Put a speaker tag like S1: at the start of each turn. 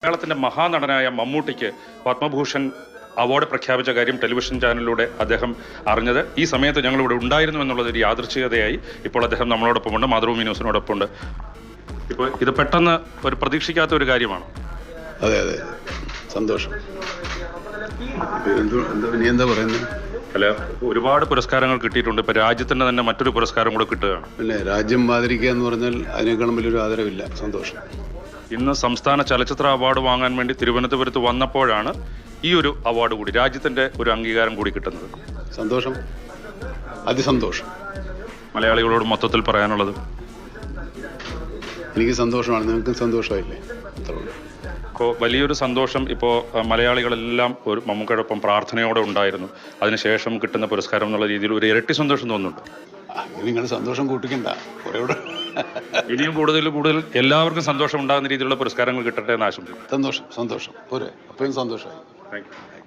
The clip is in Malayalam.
S1: മലയാളത്തിന്റെ മഹാനടനായ മമ്മൂട്ടിക്ക് പത്മഭൂഷൺ അവാർഡ് പ്രഖ്യാപിച്ച കാര്യം ടെലിവിഷൻ ചാനലിലൂടെ അദ്ദേഹം അറിഞ്ഞത് ഈ സമയത്ത് ഞങ്ങളിവിടെ ഉണ്ടായിരുന്നു എന്നുള്ളത് ഒരു യാദൃച്ഛികതയായി. ഇപ്പോൾ അദ്ദേഹം നമ്മളോടൊപ്പമുണ്ട്, മാതൃഭൂമി ന്യൂസിനോടൊപ്പമുണ്ട്. ഇപ്പോൾ ഇത് പെട്ടെന്ന് ഒരു പ്രതീക്ഷിക്കാത്ത ഒരു കാര്യമാണ്.
S2: അതെ അതെ, സന്തോഷം. എന്താ പറയുന്നത്?
S1: അല്ല, ഒരുപാട് പുരസ്കാരങ്ങൾ കിട്ടിയിട്ടുണ്ട്. ഇപ്പൊ രാജ്യത്തിന്റെ തന്നെ മറ്റൊരു പുരസ്കാരം കൂടെ കിട്ടുകയാണ്.
S2: പിന്നെ രാജ്യം ആദരിക്കുക എന്ന് പറഞ്ഞാൽ അതിനേക്കാളും വലിയൊരു ആദരവില്ല. സന്തോഷം.
S1: ഇന്ന് സംസ്ഥാന ചലച്ചിത്ര അവാർഡ് വാങ്ങാൻ വേണ്ടി തിരുവനന്തപുരത്ത് വന്നപ്പോഴാണ് ഈ ഒരു അവാർഡ് കൂടി, രാജ്യത്തിന്റെ ഒരു അംഗീകാരം കൂടി കിട്ടുന്നത്.
S2: സന്തോഷം, അതിസന്തോഷം.
S1: മലയാളികളോട് മൊത്തത്തിൽ പറയാനുള്ളത്?
S2: എനിക്ക് സന്തോഷമാണ്, നിങ്ങൾക്കും സന്തോഷമായില്ലേ?
S1: ഇപ്പോൾ വലിയൊരു സന്തോഷം. ഇപ്പോൾ മലയാളികളെല്ലാം ഒരു മമ്മൂക്കയോടൊപ്പം പ്രാർത്ഥനയോടെ ഉണ്ടായിരുന്നു. അതിനുശേഷം കിട്ടുന്ന പുരസ്കാരം എന്നുള്ള രീതിയിൽ ഒരു ഇരട്ടി സന്തോഷം തോന്നുന്നുണ്ട്.
S2: നിങ്ങൾ സന്തോഷം കൂട്ടിക്കണ്ട, കുറേ
S1: ഇനിയും കൂടുതൽ എല്ലാവർക്കും സന്തോഷം ഉണ്ടാകുന്ന രീതിയിലുള്ള പുരസ്കാരങ്ങൾ കിട്ടട്ടെ എന്ന് ആശംസിക്കുന്നു.
S2: സന്തോഷം, സന്തോഷം. പോരെ, അപ്പോഴും സന്തോഷമായി.
S1: Thank you.